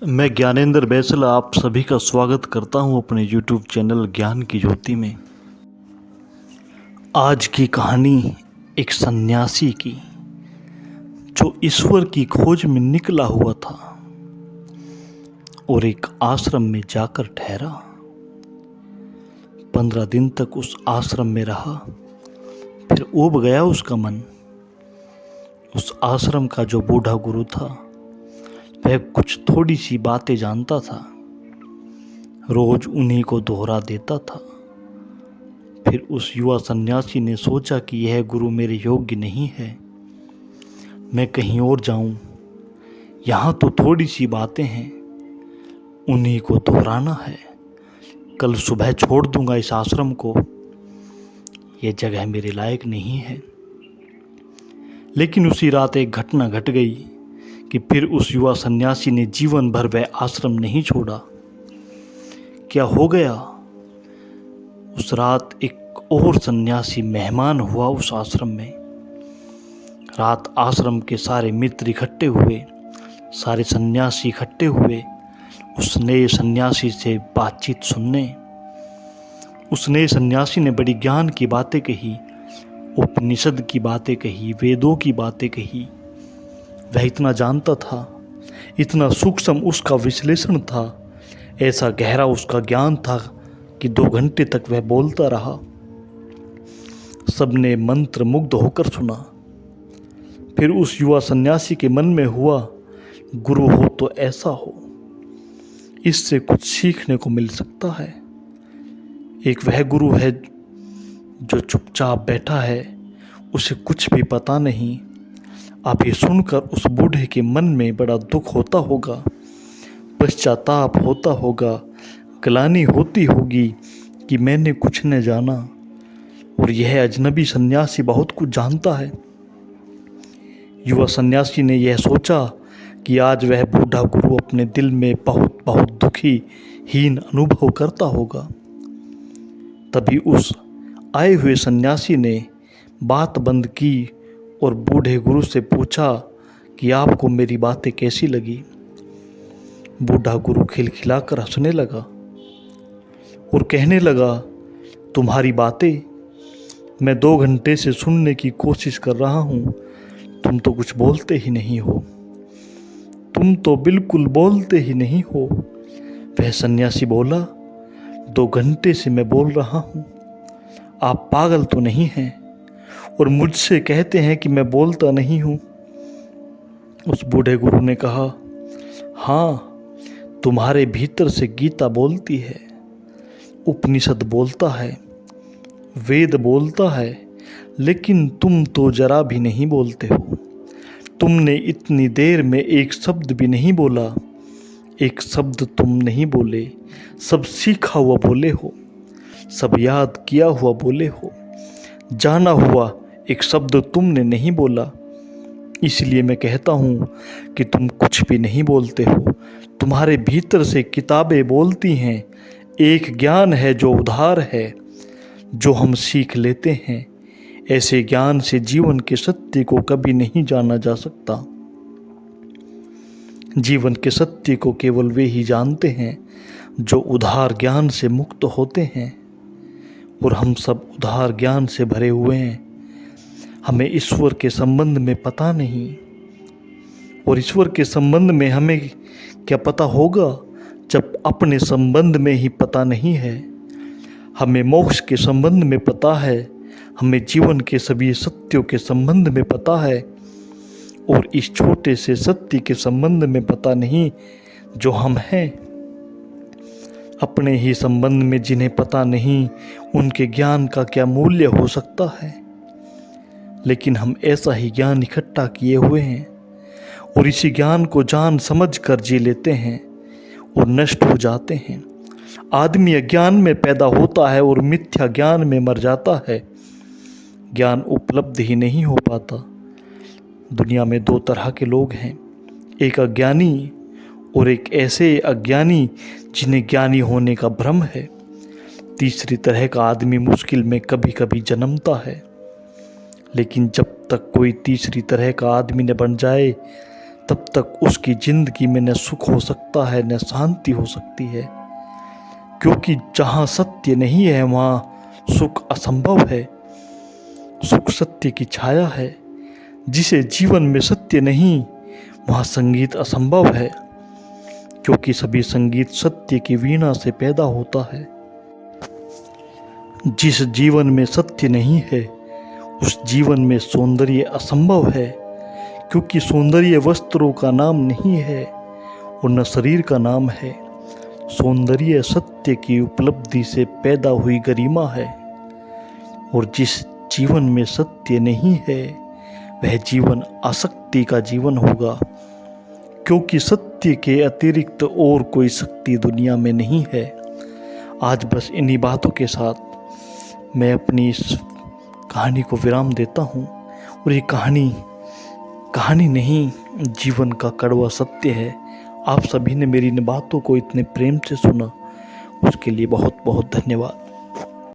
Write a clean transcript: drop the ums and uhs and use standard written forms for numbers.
मैं ज्ञानेंद्र बैसल आप सभी का स्वागत करता हूं अपने YouTube चैनल ज्ञान की ज्योति में। आज की कहानी एक सन्यासी की जो ईश्वर की खोज में निकला हुआ था और एक आश्रम में जाकर ठहरा। 15 दिन तक उस आश्रम में रहा, फिर ऊब गया उसका मन। उस आश्रम का जो बूढ़ा गुरु था वह कुछ थोड़ी सी बातें जानता था, रोज उन्हीं को दोहरा देता था। फिर उस युवा सन्यासी ने सोचा कि यह गुरु मेरे योग्य नहीं है, मैं कहीं और जाऊं। यहाँ तो थोड़ी सी बातें हैं, उन्हीं को दोहराना है। कल सुबह छोड़ दूंगा इस आश्रम को, यह जगह मेरे लायक नहीं है। लेकिन उसी रात एक घटना घट गई कि फिर उस युवा सन्यासी ने जीवन भर वह आश्रम नहीं छोड़ा। क्या हो गया? उस रात एक और सन्यासी मेहमान हुआ उस आश्रम में। रात आश्रम के सारे मित्र इकट्ठे हुए, सारे सन्यासी इकट्ठे हुए उस नए सन्यासी से बातचीत सुनने। उस नए सन्यासी ने बड़ी ज्ञान की बातें कही, उपनिषद की बातें कही, वेदों की बातें कही। वह इतना जानता था, इतना सूक्ष्म उसका विश्लेषण था, ऐसा गहरा उसका ज्ञान था कि 2 घंटे तक वह बोलता रहा। सबने मंत्र मुग्ध होकर सुना। फिर उस युवा सन्यासी के मन में हुआ, गुरु हो तो ऐसा हो, इससे कुछ सीखने को मिल सकता है। एक वह गुरु है जो चुपचाप बैठा है, उसे कुछ भी पता नहीं। अब ये सुनकर उस बूढ़े के मन में बड़ा दुख होता होगा, पश्चाताप होता होगा, ग्लानि होती होगी कि मैंने कुछ न जाना और यह अजनबी सन्यासी बहुत कुछ जानता है। युवा सन्यासी ने यह सोचा कि आज वह बूढ़ा गुरु अपने दिल में बहुत बहुत दुखी, हीन अनुभव करता होगा। तभी उस आए हुए सन्यासी ने बात बंद की और बूढ़े गुरु से पूछा कि आपको मेरी बातें कैसी लगी। बूढ़ा गुरु खिलखिलाकर हंसने लगा और कहने लगा, तुम्हारी बातें मैं 2 घंटे से सुनने की कोशिश कर रहा हूँ, तुम तो कुछ बोलते ही नहीं हो, तुम तो बिल्कुल बोलते ही नहीं हो। वह सन्यासी बोला, 2 घंटे से मैं बोल रहा हूँ, आप पागल तो नहीं हैं और मुझसे कहते हैं कि मैं बोलता नहीं हूँ। उस बूढ़े गुरु ने कहा, हाँ, तुम्हारे भीतर से गीता बोलती है, उपनिषद बोलता है, वेद बोलता है, लेकिन तुम तो जरा भी नहीं बोलते हो। तुमने इतनी देर में एक शब्द भी नहीं बोला, एक शब्द तुम नहीं बोले, सब सीखा हुआ बोले हो, सब याद किया हुआ बोले हो, जाना हुआ एक शब्द तुमने नहीं बोला। इसलिए मैं कहता हूँ कि तुम कुछ भी नहीं बोलते हो, तुम्हारे भीतर से किताबें बोलती हैं। एक ज्ञान है जो उधार है, जो हम सीख लेते हैं। ऐसे ज्ञान से जीवन के सत्य को कभी नहीं जाना जा सकता। जीवन के सत्य को केवल वे ही जानते हैं जो उधार ज्ञान से मुक्त होते हैं, और हम सब उधार ज्ञान से भरे हुए हैं। हमें ईश्वर के संबंध में पता नहीं, और ईश्वर के संबंध में हमें क्या पता होगा जब अपने संबंध में ही पता नहीं है। हमें मोक्ष के संबंध में पता है, हमें जीवन के सभी सत्यों के संबंध में पता है, और इस छोटे से सत्य के संबंध में पता नहीं जो हम हैं। अपने ही संबंध में जिन्हें पता नहीं, उनके ज्ञान का क्या मूल्य हो सकता है। लेकिन हम ऐसा ही ज्ञान इकट्ठा किए हुए हैं और इसी ज्ञान को जान समझ कर जी लेते हैं और नष्ट हो जाते हैं। आदमी अज्ञान में पैदा होता है और मिथ्या ज्ञान में मर जाता है। ज्ञान उपलब्ध ही नहीं हो पाता। दुनिया में 2 तरह के लोग हैं, एक अज्ञानी और एक ऐसे अज्ञानी जिन्हें ज्ञानी होने का भ्रम है। तीसरी तरह का आदमी मुश्किल में कभी कभी जन्मता है, लेकिन जब तक कोई तीसरी तरह का आदमी न बन जाए तब तक उसकी जिंदगी में न सुख हो सकता है न शांति हो सकती है, क्योंकि जहाँ सत्य नहीं है वहाँ सुख असंभव है। सुख सत्य की छाया है। जिसे जीवन में सत्य नहीं वहाँ संगीत असंभव है, क्योंकि सभी संगीत सत्य की वीणा से पैदा होता है। जिस जीवन में सत्य नहीं है उस जीवन में सौंदर्य असंभव है, क्योंकि सौंदर्य वस्त्रों का नाम नहीं है और न शरीर का नाम है। सौंदर्य सत्य की उपलब्धि से पैदा हुई गरिमा है। और जिस जीवन में सत्य नहीं है वह जीवन आसक्ति का जीवन होगा, क्योंकि सत्य के अतिरिक्त और कोई शक्ति दुनिया में नहीं है। आज बस इन्हीं बातों के साथ मैं अपनी इस कहानी को विराम देता हूँ। और ये कहानी नहीं, जीवन का कड़वा सत्य है। आप सभी ने मेरी इन बातों को इतने प्रेम से सुना, उसके लिए बहुत बहुत धन्यवाद।